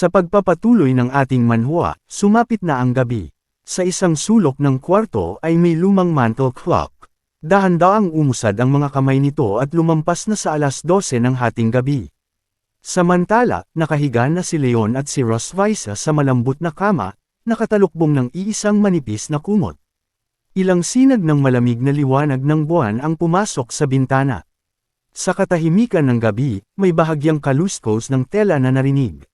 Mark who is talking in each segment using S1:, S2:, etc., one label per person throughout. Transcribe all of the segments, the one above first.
S1: Sa pagpapatuloy ng ating manhwa, sumapit na ang gabi. Sa isang sulok ng kwarto ay may lumang mantle clock. Dahan-daang umusad ang mga kamay nito at lumampas na sa 12:00 ng hating gabi. Samantala, nakahiga na si Leon at si Rosvisa sa malambot na kama, nakatalukbong ng iisang manipis na kumot. Ilang sinag ng malamig na liwanag ng buwan ang pumasok sa bintana. Sa katahimikan ng gabi, may bahagyang kaluskos ng tela na narinig.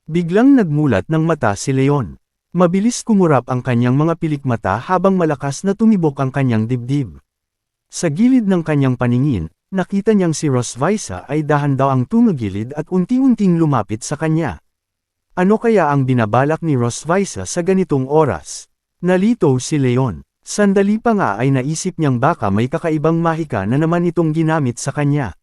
S1: Biglang nagmulat ng mata si Leon. Mabilis kumurap ang kanyang mga pilikmata habang malakas na tumibok ang kanyang dibdib. Sa gilid ng kanyang paningin, nakita niyang si Rosvisa ay dahan-daang tumagilid at unti-unting lumapit sa kanya. Ano kaya ang binabalak ni Rosvisa sa ganitong oras? Nalito si Leon. Sandali pa nga ay naisip niyang baka may kakaibang mahika na naman itong ginamit sa kanya.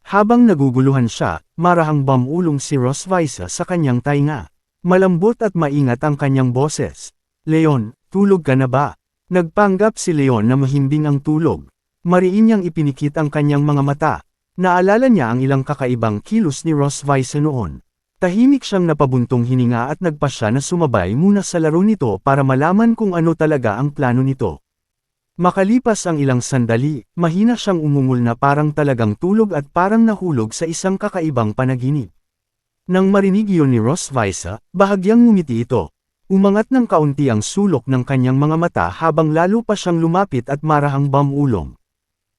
S1: Habang naguguluhan siya, marahang bumulong si Rosvisa sa kanyang tainga. Malambot at maingat ang kanyang boses. Leon, tulog ka na ba? Nagpanggap si Leon na mahimbing ang tulog. Mariin niyang ipinikit ang kanyang mga mata. Naalala niya ang ilang kakaibang kilos ni Rosvisa noon. Tahimik siyang napabuntong hininga at nagpasya na sumabay muna sa laro nito para malaman kung ano talaga ang plano nito. Makalipas ang ilang sandali, mahina siyang umungol na parang talagang tulog at parang nahulog sa isang kakaibang panaginip. Nang marinig iyon ni Rosvisa, bahagyang ngumiti ito. Umangat ng kaunti ang sulok ng kanyang mga mata habang lalo pa siyang lumapit at marahang bumulong.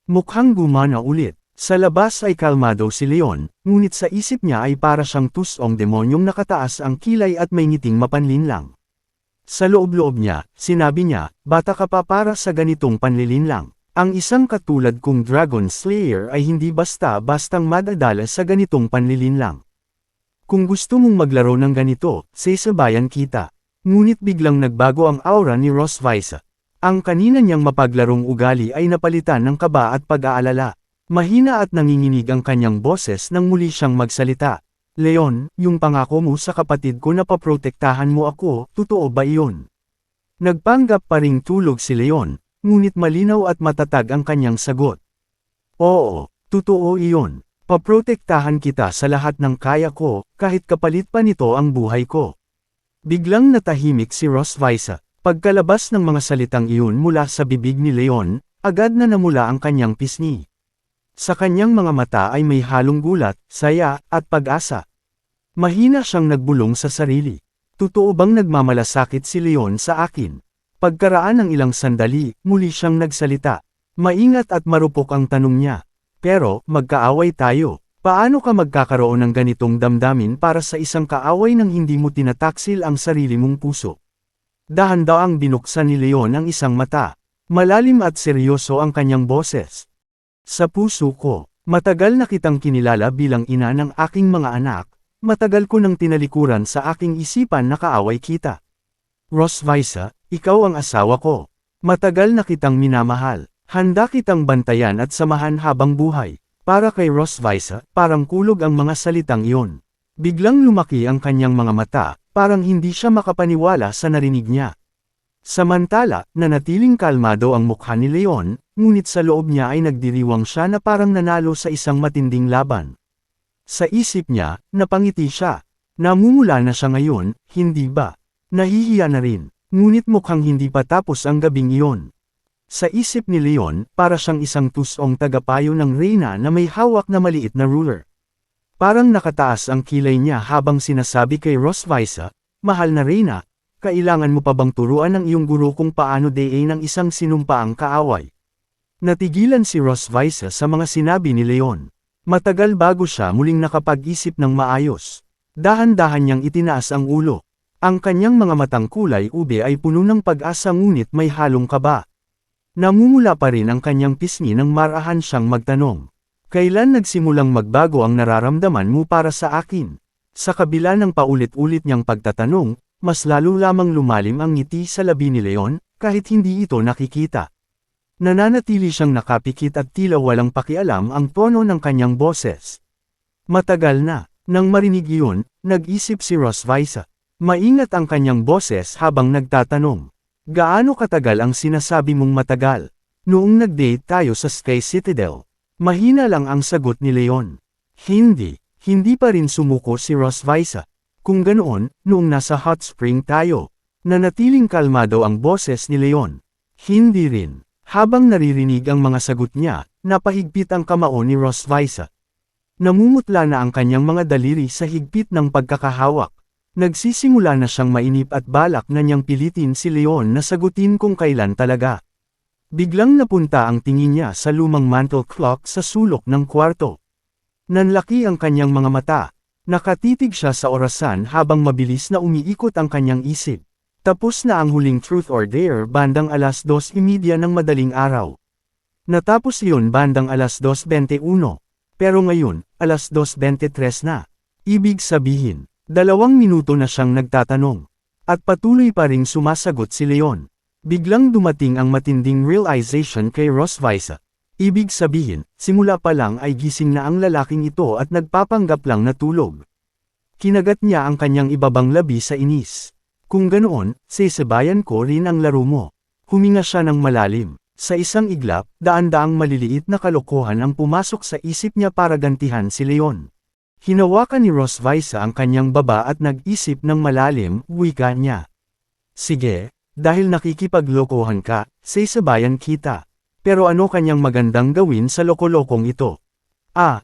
S1: Mukhang gumana ulit. Sa labas ay kalmado si Leon, ngunit sa isip niya ay para siyang tusong demonyong nakataas ang kilay at may ngiting mapanlinlang. Sa loob-loob niya, sinabi niya, bata ka pa para sa ganitong panlilinlang. Ang isang katulad kong Dragon Slayer ay hindi basta-bastang madadala sa ganitong panlilinlang. Kung gusto mong maglaro ng ganito, sasabayan kita. Ngunit biglang nagbago ang aura ni Rosvisa. Ang kanina niyang mapaglarong ugali ay napalitan ng kaba at pag-aalala. Mahina at nanginginig ang kanyang boses nang muli siyang magsalita. Leon, yung pangako mo sa kapatid ko na paprotektahan mo ako, totoo ba iyon? Nagpanggap pa ring tulog si Leon, ngunit malinaw at matatag ang kanyang sagot. Oo, totoo iyon. Paprotektahan kita sa lahat ng kaya ko, kahit kapalit pa nito ang buhay ko. Biglang natahimik si Rosvisa. Pagkalabas ng mga salitang iyon mula sa bibig ni Leon, agad na namula ang kanyang pisngi. Sa kanyang mga mata ay may halong gulat, saya, at pag-asa. Mahina siyang nagbulong sa sarili. Totoo bang nagmamalasakit si Leon sa akin? Pagkaraan ng ilang sandali, muli siyang nagsalita. Maingat at marupok ang tanong niya. Pero, magkaaway tayo. Paano ka magkakaroon ng ganitong damdamin para sa isang kaaway nang hindi mo tinataksil ang sarili mong puso? Dahan-daang binuksan ni Leon ang isang mata. Malalim at seryoso ang kanyang boses. Sa puso ko, matagal na kitang kinilala bilang ina ng aking mga anak, matagal ko nang tinalikuran sa aking isipan na kaaway kita. Rosvisa, ikaw ang asawa ko. Matagal na kitang minamahal, handa kitang bantayan at samahan habang buhay. Para kay Rosvisa, parang kulog ang mga salitang iyon. Biglang lumaki ang kanyang mga mata, parang hindi siya makapaniwala sa narinig niya. Samantala, nanatiling kalmado ang mukha ni Leon, ngunit sa loob niya ay nagdiriwang siya na parang nanalo sa isang matinding laban. Sa isip niya, napangiti siya. Namumula na siya ngayon, hindi ba? Nahihiya na rin, ngunit mukhang hindi pa tapos ang gabing iyon. Sa isip ni Leon, para siyang isang tusong tagapayo ng reyna na may hawak na maliit na ruler. Parang nakataas ang kilay niya habang sinasabi kay Rosvisa, mahal na reyna, kailangan mo pa bang turuan ng iyong guro kung paano dein ng isang sinumpaang kaaway? Natigilan si Rosvisa sa mga sinabi ni Leon. Matagal bago siya muling nakapag-isip ng maayos. Dahan-dahan niyang itinaas ang ulo. Ang kanyang mga matang kulay ube ay puno ng pag-asa ngunit may halong kaba. Namumula pa rin ang kanyang pisngi nang marahan siyang magtanong. Kailan nagsimulang magbago ang nararamdaman mo para sa akin? Sa kabila ng paulit-ulit niyang pagtatanong, mas lalo lamang lumalim ang ngiti sa labi ni Leon, kahit hindi ito nakikita. Nananatili siyang nakapikit at tila walang pakialam ang tono ng kanyang boses. Matagal na, nang marinig iyon, nag-isip si Rosvisa. Maingat ang kanyang boses habang nagtatanong. Gaano katagal ang sinasabi mong matagal? Noong nag-date tayo sa Sky Citadel. Mahina lang ang sagot ni Leon. Hindi pa rin sumuko si Rosvisa. Kung ganoon, noong nasa hot spring tayo, nanatiling kalmado ang boses ni Leon. Hindi rin. Habang naririnig ang mga sagot niya, napahigpit ang kamao ni Rosviza. Namumutla na ang kanyang mga daliri sa higpit ng pagkakahawak. Nagsisimula na siyang mainip at balak na niyang pilitin si Leon na sagutin kung kailan talaga. Biglang napunta ang tingin niya sa lumang mantle clock sa sulok ng kwarto. Nanlaki ang kanyang mga mata. Nakatitig siya sa orasan habang mabilis na umiikot ang kanyang isip. Tapos na ang huling truth or dare bandang 2:30 ng madaling araw. Natapos iyon bandang 2:21. Pero ngayon, 2:23 na. Ibig sabihin, 2 minuto na siyang nagtatanong. At patuloy pa ring sumasagot si Leon. Biglang dumating ang matinding realization kay Rosviza. Ibig sabihin, simula pa lang ay gising na ang lalaking ito at nagpapanggap lang na tulog. Kinagat niya ang kanyang ibabang labi sa inis. Kung ganoon, sasabayan ko rin ang laro mo. Huminga siya ng malalim. Sa isang iglap, daan-daang maliliit na kalokohan ang pumasok sa isip niya para gantihan si Leon. Hinawakan ni Rosviza ang kanyang baba at nag-isip ng malalim, wika niya. Sige, dahil nakikipaglokohan ka, sasabayan kita. Pero ano kanyang magandang gawin sa loko-lokong ito?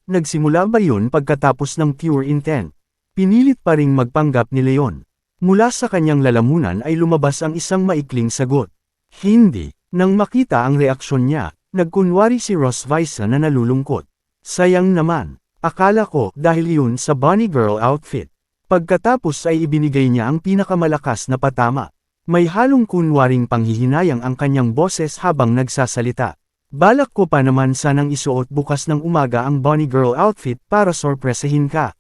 S1: Nagsimula ba yun pagkatapos ng pure intent? Pinilit pa ring magpanggap ni Leon. Mula sa kanyang lalamunan ay lumabas ang isang maikling sagot. Hindi. Nang makita ang reaksyon niya, nagkunwari si Rosviza na nalulungkot. Sayang naman. Akala ko dahil yun sa bunny girl outfit. Pagkatapos ay ibinigay niya ang pinakamalakas na patama. May halong kunwaring panghihinayang ang kanyang boses habang nagsasalita. Balak ko pa naman sanang isuot bukas ng umaga ang bunny girl outfit para sorpresahin ka.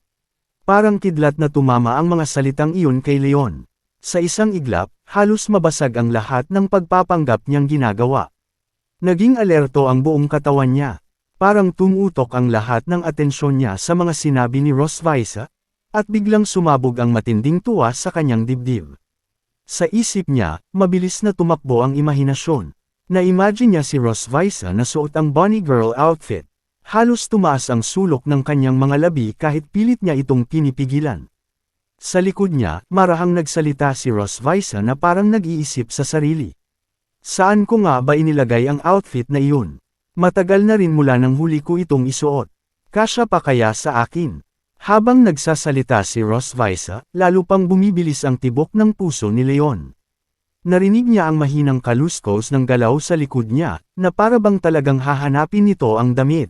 S1: Parang kidlat na tumama ang mga salitang iyon kay Leon. Sa isang iglap, halos mabasag ang lahat ng pagpapanggap niyang ginagawa. Naging alerto ang buong katawan niya. Parang tumutok ang lahat ng atensyon niya sa mga sinabi ni Rosviza, at biglang sumabog ang matinding tuwa sa kanyang dibdib. Sa isip niya, mabilis na tumakbo ang imahinasyon. Na-imagine niya si Rosviza na suot ang bunny girl outfit. Halos tumaas ang sulok ng kanyang mga labi kahit pilit niya itong pinipigilan. Sa likod niya, marahang nagsalita si Rosviza na parang nag-iisip sa sarili. Saan ko nga ba inilagay ang outfit na iyon? Matagal na rin mula nang huli ko itong isuot. Kasya pa kaya sa akin? Habang nagsasalita si Rosviza, lalo pang bumibilis ang tibok ng puso ni Leon. Narinig niya ang mahinang kaluskos ng galaw sa likod niya, na para bang talagang hahanapin nito ang damit.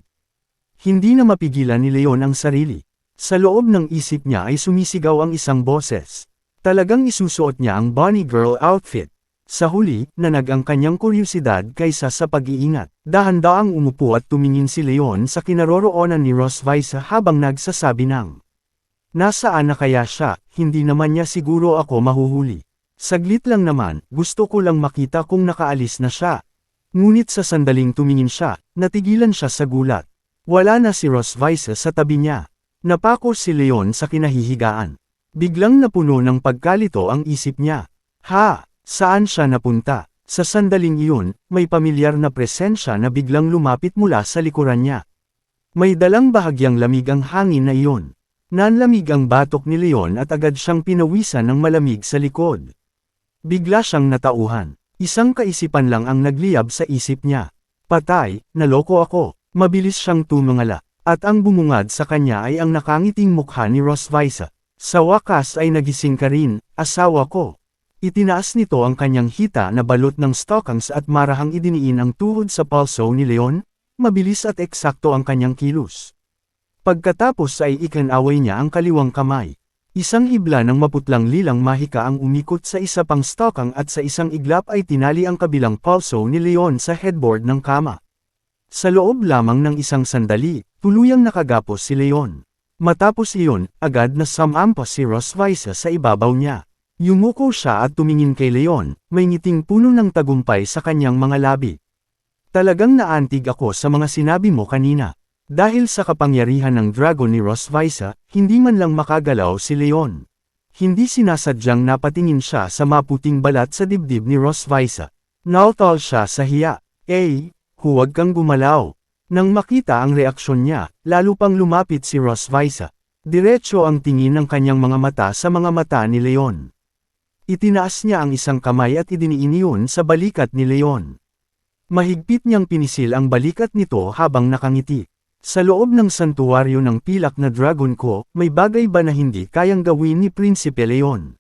S1: Hindi na mapigilan ni Leon ang sarili. Sa loob ng isip niya ay sumisigaw ang isang boses. Talagang isusuot niya ang bunny girl outfit. Sa huli, nanag ang kanyang kuryosidad kaysa sa pag-iingat. Dahan-daang umupo at tumingin si Leon sa kinaroroonan ni Rosviza habang nagsasabi ng, nasaan na kaya siya, hindi naman niya siguro ako mahuhuli. Saglit lang naman, gusto ko lang makita kung nakaalis na siya. Ngunit sa sandaling tumingin siya, natigilan siya sa gulat. Wala na si Rosviza sa tabi niya. Napako si Leon sa kinahihigaan. Biglang napuno ng pagkalito ang isip niya. Saan siya napunta? Sa sandaling iyon, may pamilyar na presensya na biglang lumapit mula sa likuran niya. May dalang bahagyang lamig ang hangin na iyon. Nanlamig ang batok ni Leon at agad siyang pinawisan ng malamig sa likod. Bigla siyang natauhan. Isang kaisipan lang ang nagliyab sa isip niya. Patay, naloko ako. Mabilis siyang tumungala. At ang bumungad sa kanya ay ang nakangiting mukha ni Rosviza. Sa wakas ay nagising ka rin, asawa ko. Itinaas nito ang kanyang hita na balot ng stockings at marahang idiniin ang tuhod sa palso ni Leon, mabilis at eksakto ang kanyang kilos. Pagkatapos ay ikinaway niya ang kaliwang kamay. Isang hibla ng maputlang lilang mahika ang umikot sa isa pang stocking at sa isang iglap ay tinali ang kabilang palso ni Leon sa headboard ng kama. Sa loob lamang ng isang sandali, tuluyang nakagapos si Leon. Matapos iyon, agad na sumampas si Rosviza sa ibabaw niya. Yumuko siya at tumingin kay Leon, may ngiting puno ng tagumpay sa kanyang mga labi. Talagang naantig ako sa mga sinabi mo kanina. Dahil sa kapangyarihan ng dragon ni Rosviza, hindi man lang makagalaw si Leon. Hindi sinasadyang napatingin siya sa maputing balat sa dibdib ni Rosviza. Nautol siya sa hiya. Huwag kang gumalaw. Nang makita ang reaksyon niya, lalo pang lumapit si Rosviza. Diretso ang tingin ng kanyang mga mata sa mga mata ni Leon. Itinaas niya ang isang kamay at idiniin iyon sa balikat ni Leon. Mahigpit niyang pinisil ang balikat nito habang nakangiti. Sa loob ng santuwaryo ng pilak na dragon ko, may bagay ba na hindi kayang gawin ni Prinsipe Leon?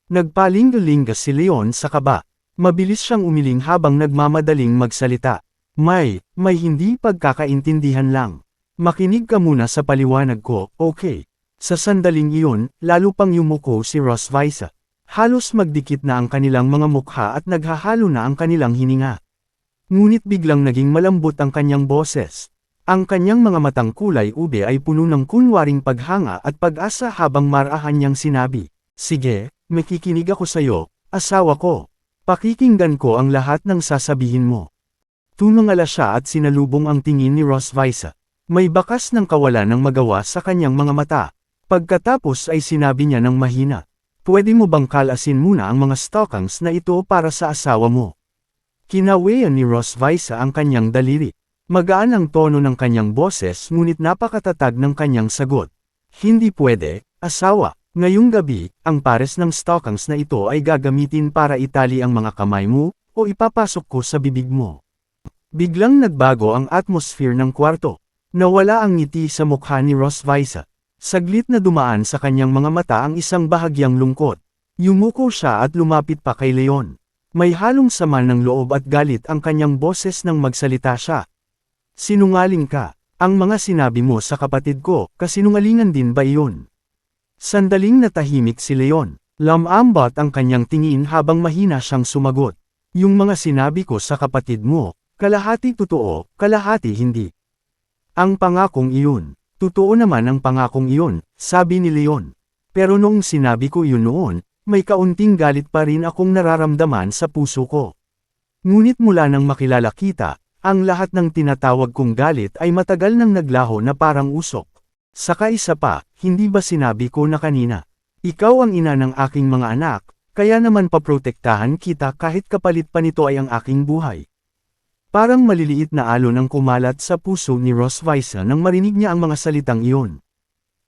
S1: Nagpalingalinga si Leon sa kaba. Mabilis siyang umiling habang nagmamadaling magsalita. May hindi pagkakaintindihan lang. Makinig ka muna sa paliwanag ko, okay? Sa sandaling iyon, lalo pang yumuko si Rosvisa. Halos magdikit na ang kanilang mga mukha at naghahalo na ang kanilang hininga. Ngunit biglang naging malambot ang kanyang boses. Ang kanyang mga matang kulay ube ay puno ng kunwaring paghanga at pag-asa habang marahan niyang sinabi, sige, makikinig ako sayo, asawa ko. Pakikinggan ko ang lahat ng sasabihin mo. Tumangala siya at sinalubong ang tingin ni Rosvisa. May bakas ng kawalan ng magawa sa kanyang mga mata. Pagkatapos ay sinabi niya ng mahina, pwede mo bang kalasin muna ang mga stockings na ito para sa asawa mo? Kinawayan ni Rosvisa ang kanyang daliri. Magaan ang tono ng kanyang boses ngunit napakatatag ng kanyang sagot. Hindi pwede, asawa. Ngayong gabi, ang pares ng stockings na ito ay gagamitin para itali ang mga kamay mo, o ipapasok ko sa bibig mo. Biglang nagbago ang atmosphere ng kwarto. Nawala ang ngiti sa mukha ni Rosvisa. Saglit na dumaan sa kanyang mga mata ang isang bahagyang lungkot. Yumuko siya at lumapit pa kay Leon. May halong sama ng loob at galit ang kanyang boses nang magsalita siya. Sinungaling ka. Ang mga sinabi mo sa kapatid ko, kasinungalingan din ba iyon? Sandaling natahimik si Leon. Lamambat ang kanyang tingin habang mahina siyang sumagot. Yung mga sinabi ko sa kapatid mo, kalahati totoo, kalahati hindi. Ang pangakong iyon. Totoo naman ang pangakong iyon, sabi ni Leon. Pero noong sinabi ko iyon noon, may kaunting galit pa rin akong nararamdaman sa puso ko. Ngunit mula nang makilala kita, ang lahat ng tinatawag kong galit ay matagal nang naglaho na parang usok. Saka isa pa, hindi ba sinabi ko na kanina? Ikaw ang ina ng aking mga anak, kaya naman paprotektahan kita kahit kapalit pa nito ay ang aking buhay. Parang maliliit na alon ang kumalat sa puso ni Rosvisa nang marinig niya ang mga salitang iyon.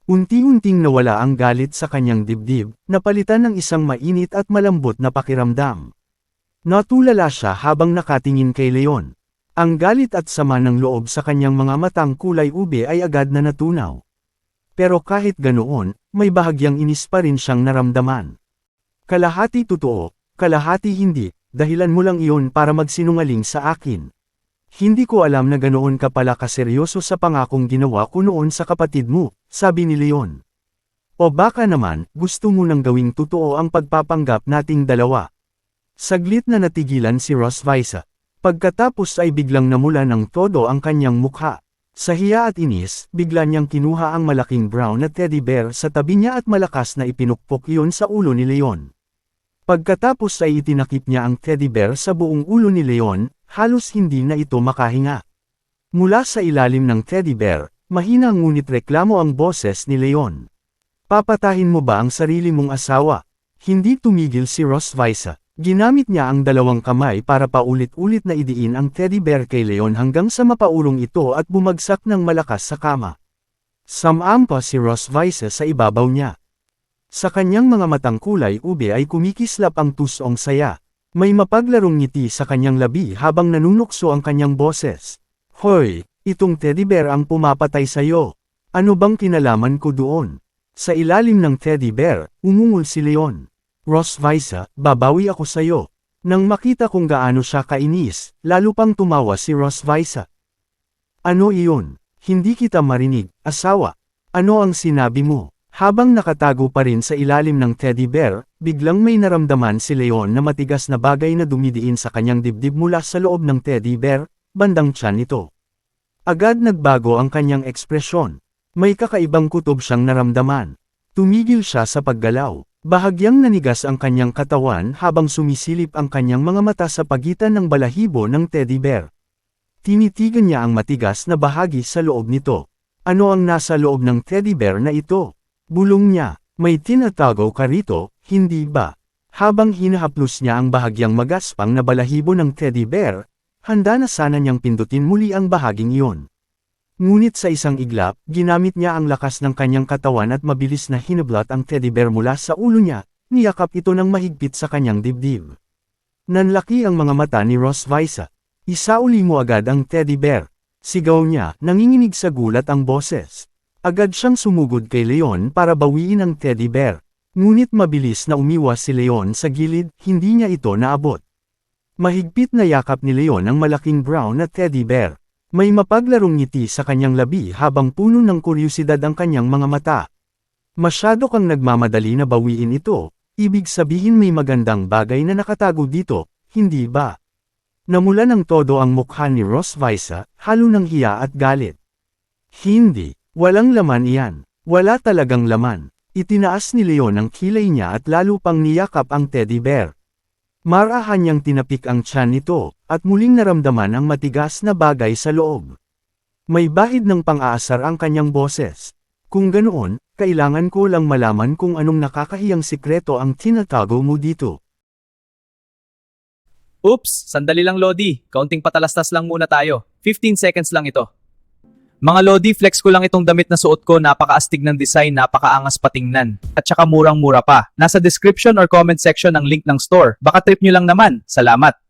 S1: Unti-unting nawala ang galit sa kanyang dibdib, napalitan ng isang mainit at malambot na pakiramdam. Natulala siya habang nakatingin kay Leon. Ang galit at sama ng loob sa kanyang mga matang kulay ube ay agad na natunaw. Pero kahit ganoon, may bahagyang inis pa rin siyang naramdaman. Kalahati totoo, kalahati hindi. Dahilan mo lang iyon para magsinungaling sa akin. Hindi ko alam na ganoon ka pala kaseryoso sa pangakong ginawa ko noon sa kapatid mo, sabi ni Leon. O baka naman, gusto mo nang gawing totoo ang pagpapanggap nating dalawa. Saglit na natigilan si Rosvisa. Pagkatapos ay biglang namula ng todo ang kanyang mukha. Sa hiya at inis, bigla niyang kinuha ang malaking brown na teddy bear sa tabi niya at malakas na ipinukpok iyon sa ulo ni Leon. Pagkatapos ay itinakip niya ang teddy bear sa buong ulo ni Leon, halos hindi na ito makahinga. Mula sa ilalim ng teddy bear, mahina ngunit reklamo ang boses ni Leon. Papatahin mo ba ang sarili mong asawa? Hindi tumigil si Rosvisa. Ginamit niya ang dalawang kamay para paulit-ulit na idiin ang teddy bear kay Leon hanggang sa mapaurong ito at bumagsak ng malakas sa kama. Samampa si Rosvisa sa ibabaw niya. Sa kanyang mga matang kulay ube ay kumikislap ang tusong saya. May mapaglarong ngiti sa kanyang labi habang nanunukso ang kanyang boses. Hoy, itong teddy bear ang pumapatay sa'yo. Ano bang kinalaman ko doon? Sa ilalim ng teddy bear, umungol si Leon. Rosvisa, babawi ako sa'yo. Nang makita kung gaano siya kainis, lalo pang tumawa si Rosvisa. Ano iyon? Hindi kita marinig, asawa. Ano ang sinabi mo? Habang nakatago pa rin sa ilalim ng teddy bear, biglang may naramdaman si Leon na matigas na bagay na dumidiin sa kanyang dibdib mula sa loob ng teddy bear, bandang tiyan nito. Agad nagbago ang kanyang ekspresyon. May kakaibang kutob siyang naramdaman. Tumigil siya sa paggalaw. Bahagyang nanigas ang kanyang katawan habang sumisilip ang kanyang mga mata sa pagitan ng balahibo ng teddy bear. Tinitigan niya ang matigas na bahagi sa loob nito. Ano ang nasa loob ng teddy bear na ito? Bulong niya, may tinatago ka rito, hindi ba? Habang hinahaplos niya ang bahagyang magaspang na balahibo ng teddy bear, handa na sana niyang pindutin muli ang bahaging iyon. Ngunit sa isang iglap, ginamit niya ang lakas ng kanyang katawan at mabilis na hinublat ang teddy bear mula sa ulo niya, niyakap ito ng mahigpit sa kanyang dibdib. Nanlaki ang mga mata ni Rosvisa. Isauli mo agad ang teddy bear. Sigaw niya, nanginginig sa gulat ang boses. Agad siyang sumugod kay Leon para bawiin ang teddy bear. Ngunit mabilis na umiwas si Leon sa gilid, hindi niya ito naabot. Mahigpit na yakap ni Leon ang malaking brown na teddy bear. May mapaglarong ngiti sa kanyang labi habang puno ng kuryosidad ang kanyang mga mata. Masyado kang nagmamadali na bawiin ito, ibig sabihin may magandang bagay na nakatago dito, hindi ba? Namula ng todo ang mukha ni Rosvisa, halo ng hiya at galit. Hindi, walang laman iyan. Wala talagang laman. Itinaas ni Leon ang kilay niya at lalo pang niyakap ang teddy bear. Marahan niyang tinapik ang tiyan nito, at muling naramdaman ang matigas na bagay sa loob. May bahid ng pang-aasar ang kanyang boses. Kung ganoon, kailangan ko lang malaman kung anong nakakahiyang sikreto ang tinatago mo dito.
S2: Oops, sandali lang Lodi. Kaunting patalastas lang muna tayo. 15 seconds lang ito. Mga Lodi, flex ko lang itong damit na suot ko, napakaastig ng design, napakaangas patingnan. At saka murang-mura pa. Nasa description or comment section ang link ng store. Baka trip nyo lang naman. Salamat.